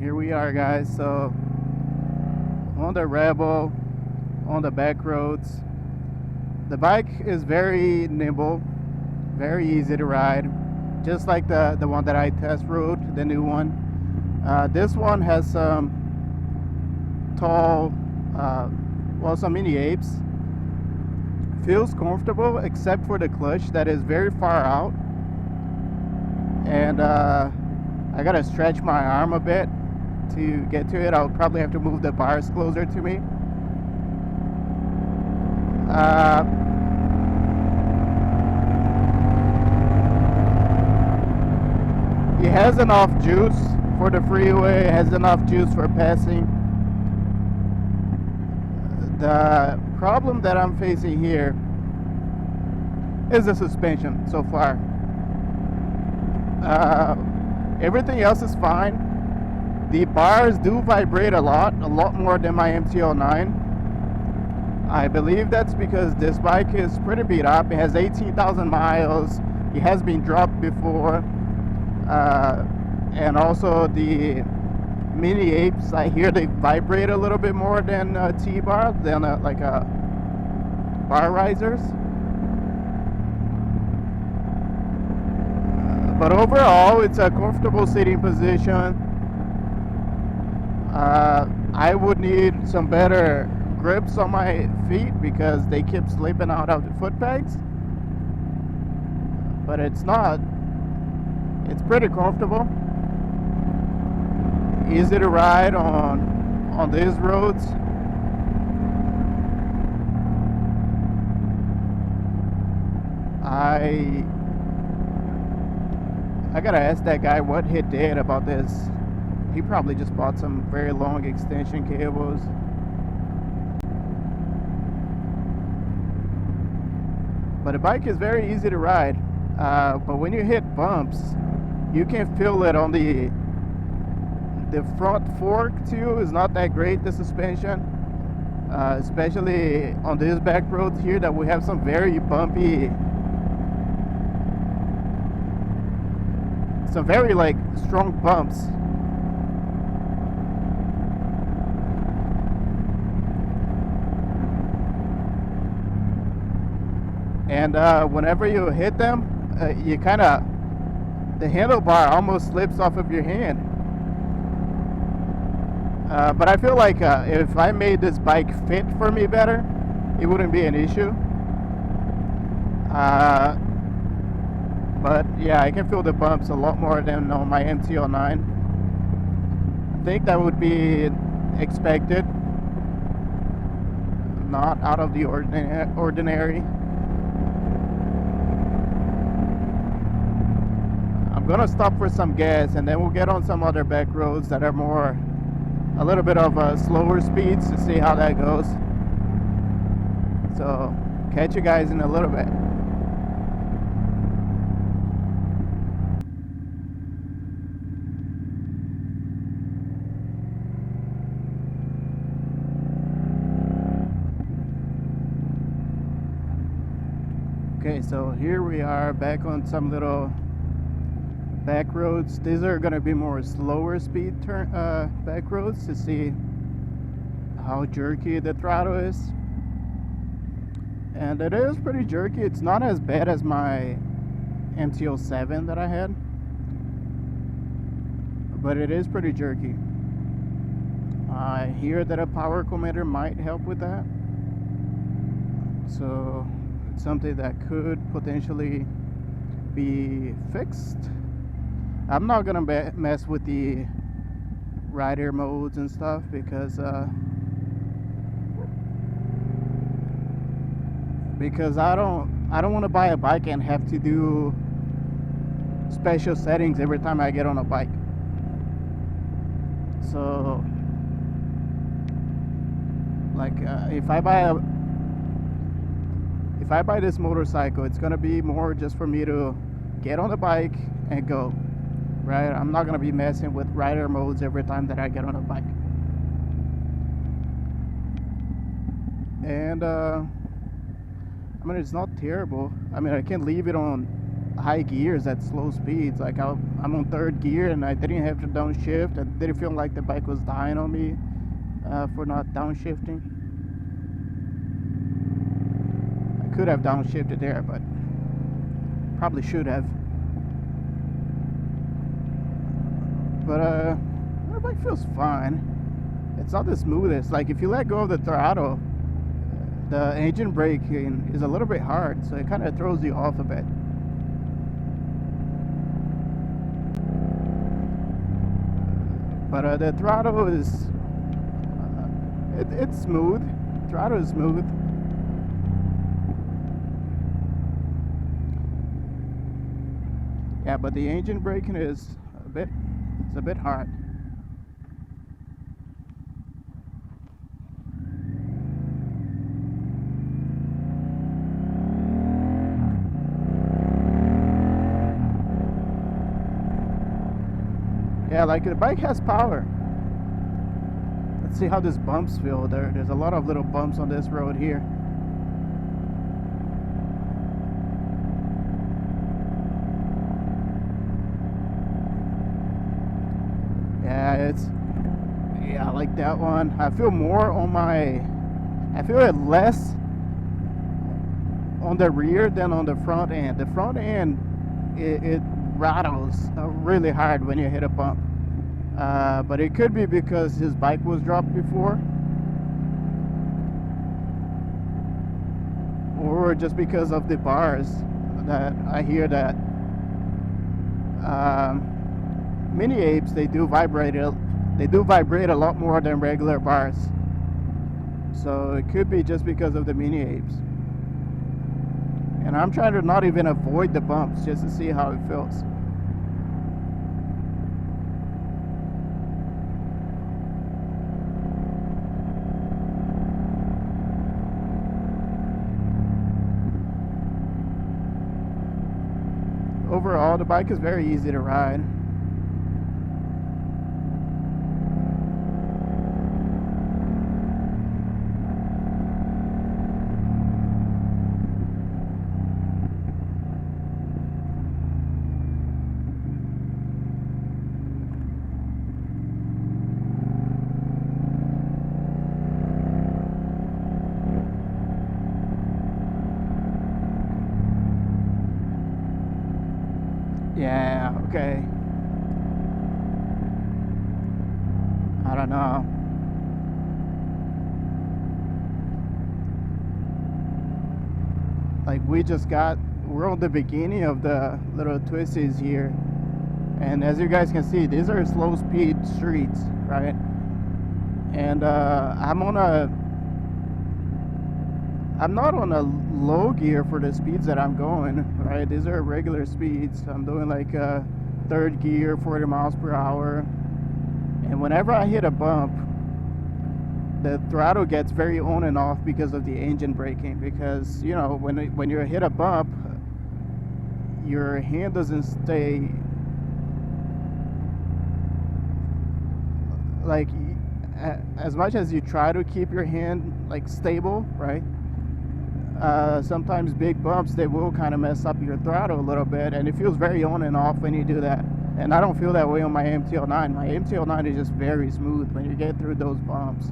here we are, guys. So on the Rebel, on the Backroads, the bike is very nimble, very easy to ride, just like the one that I test rode, the new one. This one has some tall, some mini apes. Feels comfortable except for the clutch that is very far out, and I gotta stretch my arm a bit to get to it. I'll probably have to move the bars closer to me. It has enough juice for the freeway, it has enough juice for passing. The problem that I'm facing here is the suspension so far. Everything else is fine. The bars do vibrate a lot more than my MT-09. I believe that's because this bike is pretty beat up. It has 18,000 miles. It has been dropped before. And also the mini apes, I hear they vibrate a little bit more than T-bar, than bar risers. But overall, it's a comfortable sitting position. I would need some better grips on my feet because they keep slipping out of the foot pegs. But it's not. It's pretty comfortable. Easy to ride on these roads. I gotta ask that guy what he did about this. He probably just bought some very long extension cables. But the bike is very easy to ride. But when you hit bumps, you can feel it on the front fork too. Is not that great, the suspension, especially on these back roads here that we have some very bumpy, some very strong bumps. And whenever you hit them, you the handlebar almost slips off of your hand. But I feel like if I made this bike fit for me better, it wouldn't be an issue. But yeah, I can feel the bumps a lot more than on my MT-09. I think that would be expected, not out of the ordinary. I'm gonna stop for some gas and then we'll get on some other back roads that are a little bit of slower speeds to see how that goes. So catch you guys in a little bit. Okay, so here we are back on some little back roads. These are going to be more slower speed back roads to see how jerky the throttle is. And it is pretty jerky. It's not as bad as my MT-07 that I had, but it is pretty jerky. I hear that a power commander might help with that, so it's something that could potentially be fixed. I'm not gonna mess with the rider modes and stuff because I don't want to buy a bike and have to do special settings every time I get on a bike. So if I buy this motorcycle, it's gonna be more just for me to get on the bike and go. Right, I'm not gonna be messing with rider modes every time that I get on a bike. And I mean, it's not terrible. I mean, I can leave it on high gears at slow speeds. Like I'm on third gear and I didn't have to downshift. I didn't feel like the bike was dying on me for not downshifting. I could have downshifted there, but probably should have. But the bike feels fine. It's not the smoothest. Like if you let go of the throttle, the engine braking is a little bit hard, so it kind of throws you off a bit. But the throttle is it's smooth. Throttle is smooth. Yeah, but the engine braking is a bit hard. Yeah, like the bike has power. Let's see how these bumps feel. There's a lot of little bumps on this road here. Yeah, I like that one. I feel more on I feel it less on the rear than on the front end. The front end, it rattles really hard when you hit a bump. But it could be because his bike was dropped before, or just because of the bars that I hear that mini apes, they do vibrate a lot more than regular bars. So it could be just because of the mini apes. And I'm trying to not even avoid the bumps just to see how it feels. Overall, the bike is very easy to ride. Yeah, okay. I don't know. Like we're on the beginning of the little twisties here. And as you guys can see, these are slow speed streets, right? And I'm not on a low gear for the speeds that I'm going, right? These are regular speeds. I'm doing like third gear, 40 miles per hour. And whenever I hit a bump, the throttle gets very on and off because of the engine braking. Because, you know, when you hit a bump, your hand doesn't stay, like, as much as you try to keep your hand like stable, right? Sometimes big bumps, they will kind of mess up your throttle a little bit, and it feels very on and off when you do that. And I don't feel that way on my MT-09. My MT-09 is just very smooth when you get through those bumps.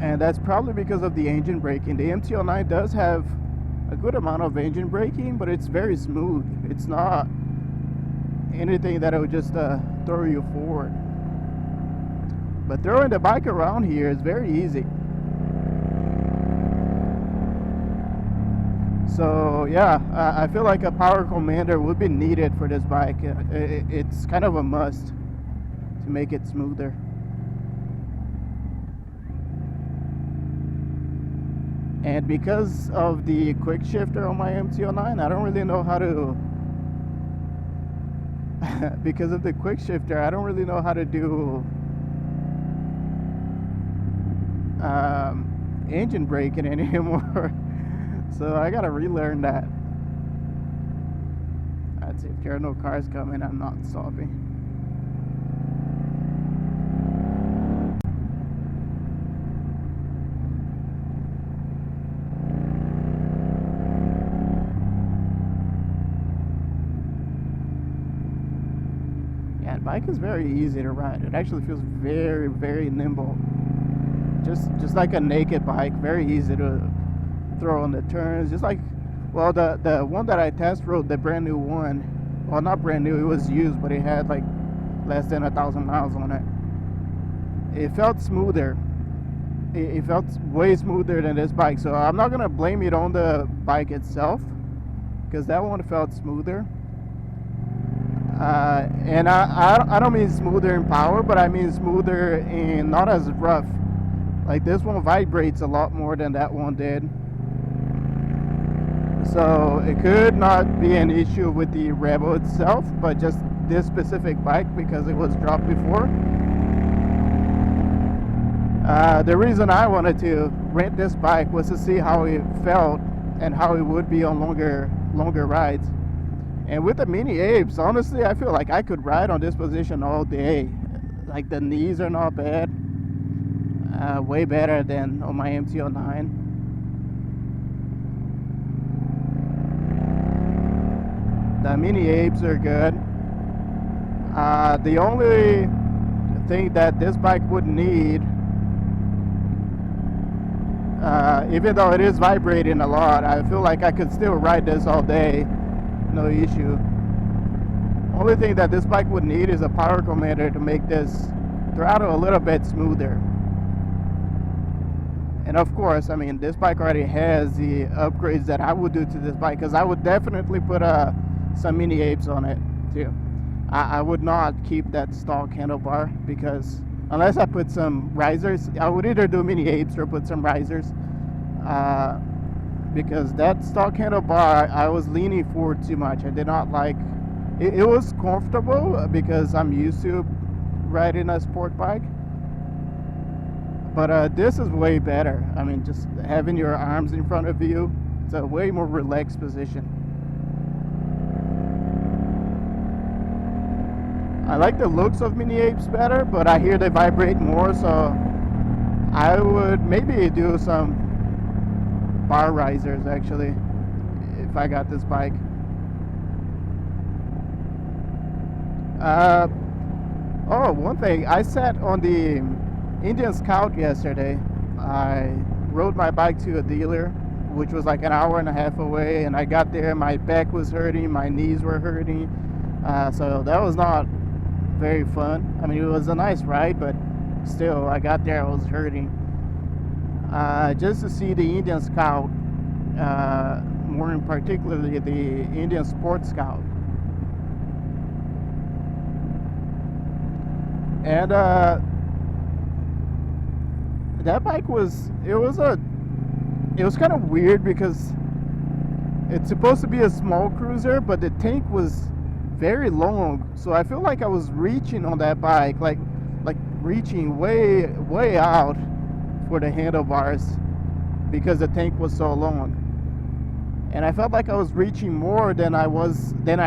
And that's probably because of the engine braking. The MT-09 does have a good amount of engine braking, but it's very smooth. It's not anything that will just throw you forward. But throwing the bike around here is very easy. So yeah, I feel like a power commander would be needed for this bike. It's kind of a must to make it smoother. And because of the quick shifter on my MT-09, I don't really know how to because of the quick shifter, I don't really know how to do engine braking anymore. So I gotta relearn that. Let's see, if there are no cars coming, I'm not stopping. bike is very easy to ride. It actually feels very, very nimble. Just like a naked bike, very easy to throw on the turns. Just like, well, the one that I test rode, the brand new one, well, not brand new, it was used, but it had like less than 1,000 miles on it. It felt smoother. It felt way smoother than this bike. So I'm not gonna blame it on the bike itself, because that one felt smoother. And I don't mean smoother in power, but I mean smoother in not as rough. Like this one vibrates a lot more than that one did. So it could not be an issue with the Rebel itself, but just this specific bike because it was dropped before. The reason I wanted to rent this bike was to see how it felt and how it would be on longer rides. And with the Mini Apes, honestly, I feel like I could ride on this position all day. Like the knees are not bad. Way better than on my MT-09. The Mini Apes are good. The only thing that this bike would need, even though it is vibrating a lot, I feel like I could still ride this all day. No issue. Only thing that this bike would need is a power commander to make this throttle a little bit smoother. And of course, I mean, this bike already has the upgrades that I would do to this bike, because I would definitely put some Mini Apes on it too. I would not keep that stock handlebar, because unless I put some risers, I would either do Mini Apes or put some risers. Because that stock handlebar, I was leaning forward too much. I did not like it. It was comfortable because I'm used to riding a sport bike, but this is way better. I mean, just having your arms in front of you, it's a way more relaxed position. I like the looks of Mini Apes better, but I hear they vibrate more, so I would maybe do some bar risers actually if I got this bike. Oh, one thing, I sat on the Indian Scout yesterday. I rode my bike to a dealer, which was like an hour and a half away, and I got there, my back was hurting, my knees were hurting, so that was not very fun. I mean, it was a nice ride, but still, I got there, I was hurting. Just to see the Indian Scout, more in particularly the Indian Sport Scout. And that bike was kind of weird because it's supposed to be a small cruiser, but the tank was very long, so I feel like I was reaching on that bike, like reaching way out for the handlebars because the tank was so long, and I felt like I was reaching more than I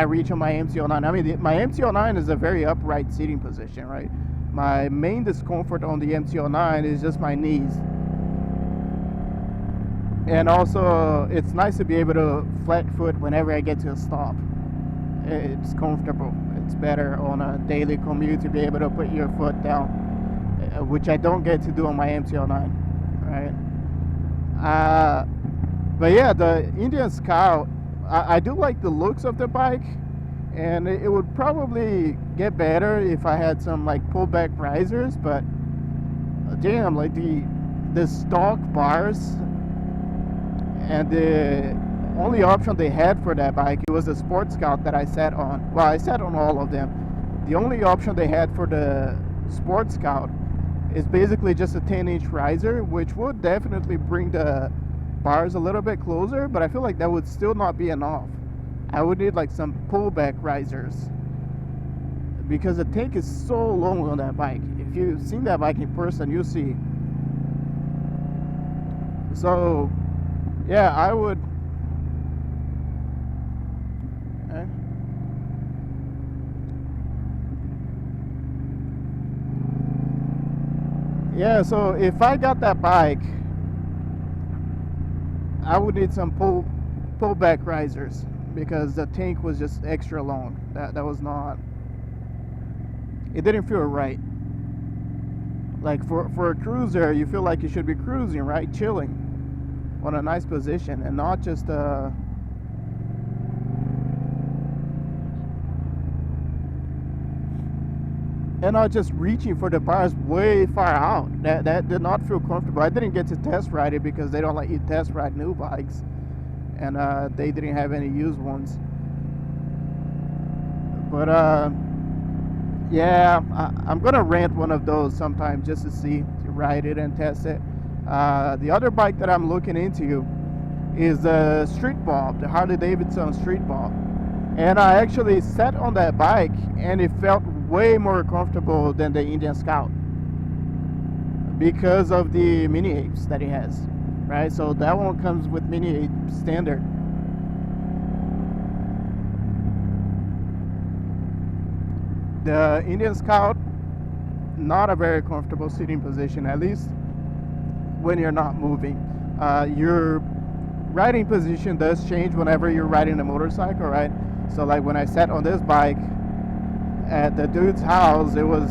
reach on my MT-09. I mean, my MT-09 is a very upright seating position, right? My main discomfort on the MT-09 is just my knees, and also it's nice to be able to flat foot whenever I get to a stop. It's comfortable. It's better on a daily commute to be able to put your foot down, which I don't get to do on my MT-09, right? But yeah, the Indian Scout, I do like the looks of the bike, and it would probably get better if I had some like pullback risers, but damn, like the stock bars and the only option they had for that bike, it was the Sport Scout that I sat on. Well, I sat on all of them. The only option they had for the Sport Scout is basically just a 10-inch riser, which would definitely bring the bars a little bit closer, but I feel like that would still not be enough. I would need like some pullback risers, because the tank is so long on that bike. If you've seen that bike in person, you'll see. So yeah, I would. Okay. Yeah, so if I got that bike, I would need some pullback risers, because the tank was just extra long. That was not. it didn't feel right. Like for a cruiser, you feel like you should be cruising, right? Chilling on a nice position and not just reaching for the bars way far out. That did not feel comfortable. I didn't get to test ride it because they don't let you test ride new bikes, and they didn't have any used ones. But yeah, I'm gonna rent one of those sometime just to see, to ride it and test it. The other bike that I'm looking into is the Street Bob, the Harley Davidson Street Bob. And I actually sat on that bike and it felt way more comfortable than the Indian Scout because of the mini apes that it has, right? So that one comes with mini ape standard. The Indian Scout, not a very comfortable sitting position, at least when you're not moving. Your riding position does change whenever you're riding a motorcycle, right? So like when I sat on this bike at the dude's house, it was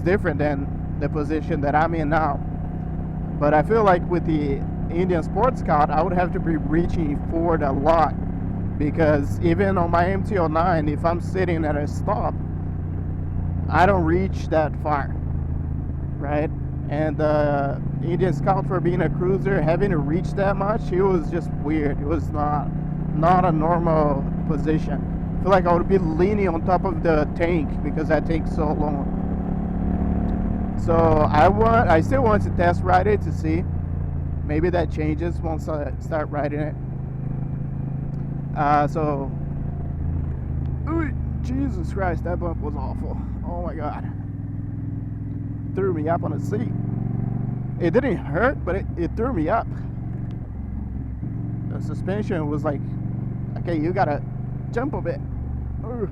different than the position that I'm in now. But I feel like with the Indian Sports Scout, I would have to be reaching forward a lot, because even on my MT-09, if I'm sitting at a stop, I don't reach that far, right? And the Indian Scout, for being a cruiser, having to reach that much, it was just weird. It was not a normal position. I feel like I would be leaning on top of the tank because that tank's so long. So I still want to test ride it to see. Maybe that changes once I start riding it. Ooh, Jesus Christ, that bump was awful. Oh my God. Threw me up on the seat. It didn't hurt, but it threw me up. The suspension was like, okay, you gotta jump a bit. Ooh.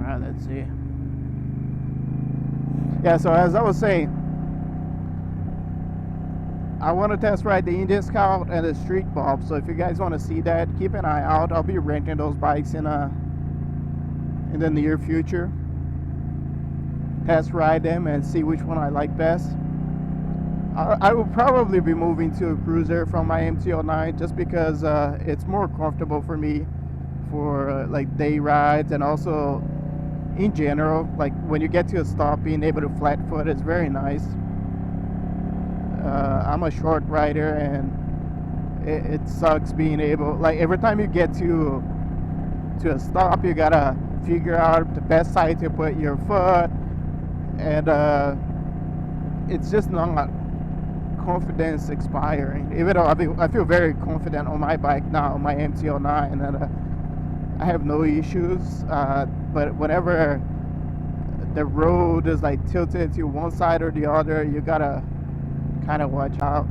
Alright, let's see. Yeah, so as I was saying, I want to test ride the Indian Scout and the Street Bob. So if you guys want to see that, keep an eye out. I'll be renting those bikes in the near future. Test ride them and see which one I like best. I will probably be moving to a cruiser from my MT-09 just because it's more comfortable for me for like day rides, and also in general, like when you get to a stop, being able to flat foot is very nice. I'm a short rider, and it sucks being able, like every time you get to a stop, you gotta figure out the best side to put your foot, and it's just not confidence expiring. Even though I feel very confident on my bike now, on my MT-09, and I have no issues, but whenever the road is like tilted to one side or the other, you gotta kind of watch out.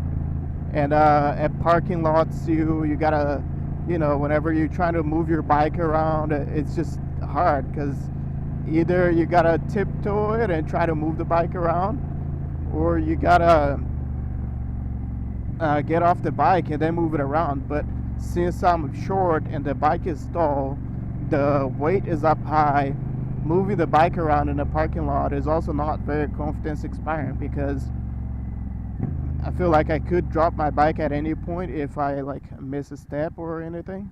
And at parking lots, you gotta, whenever you're trying to move your bike around, it's just hard, because either you gotta tiptoe it and try to move the bike around, or you gotta get off the bike and then move it around. But since I'm short and the bike is tall, the weight is up high, moving the bike around in a parking lot is also not very confidence expiring, because I feel like I could drop my bike at any point if I like miss a step or anything.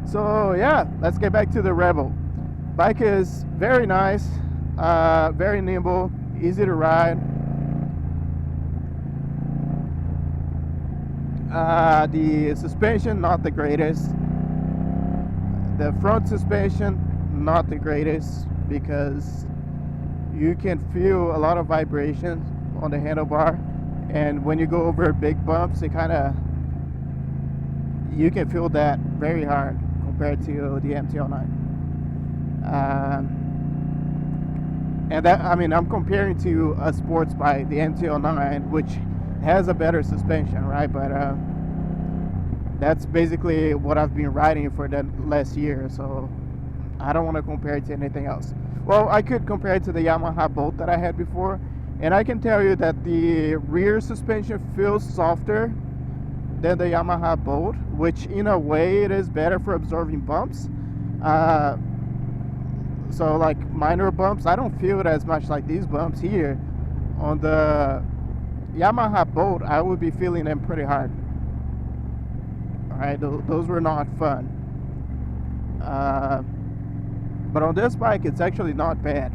So yeah, let's get back to the Rebel. Bike is very nice, very nimble, easy to ride. The suspension, not the greatest. The front suspension, not the greatest, because you can feel a lot of vibrations on the handlebar, and when you go over big bumps, you can feel that very hard compared to the MT-09. And that, I'm comparing to a sports bike, the MT-09, which has a better suspension, right? But that's basically what I've been riding for the last year, so I don't want to compare it to anything else. Well, I could compare it to the Yamaha Bolt that I had before, and I can tell you that the rear suspension feels softer than the Yamaha Bolt, which in a way it is better for absorbing bumps. So like minor bumps, I don't feel it as much like these bumps here. On the Yamaha Bolt, I would be feeling them pretty hard. Alright, those were not fun. But on this bike, it's actually not bad.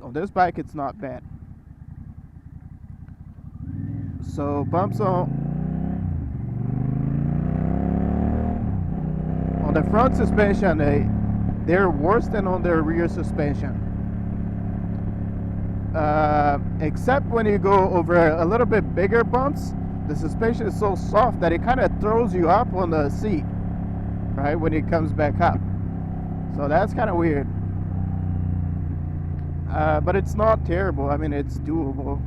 On this bike, it's not bad. So bumps on the front suspension, they're worse than on the rear suspension. Except when you go over a little bit bigger bumps, the suspension is so soft that it kind of throws you up on the seat, right, when it comes back up. So that's kind of weird. But it's not terrible. I mean, it's doable.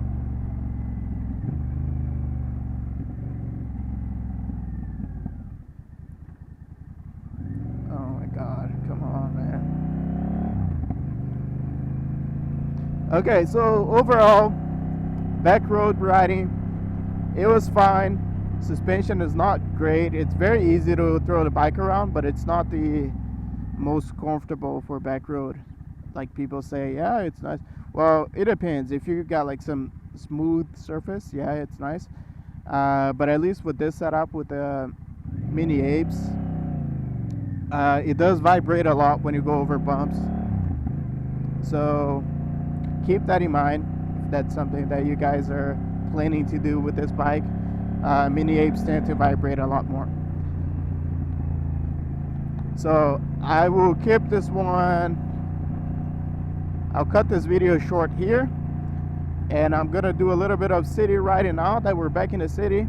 Oh my God, come on, man. Okay, so overall, back road riding, it was fine. Suspension is not great. It's very easy to throw the bike around, but it's not the most comfortable for back road. Like people say, yeah, it's nice. Well, it depends. If you got like some smooth surface, yeah, it's nice. But at least with this setup with the mini apes, it does vibrate a lot when you go over bumps. So keep that in mind if that's something that you guys are planning to do with this bike. Mini apes tend to vibrate a lot more. So I will keep this one. I'll cut this video short here, and I'm gonna do a little bit of city riding now that we're back in the city,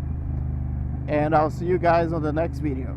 and I'll see you guys on the next video.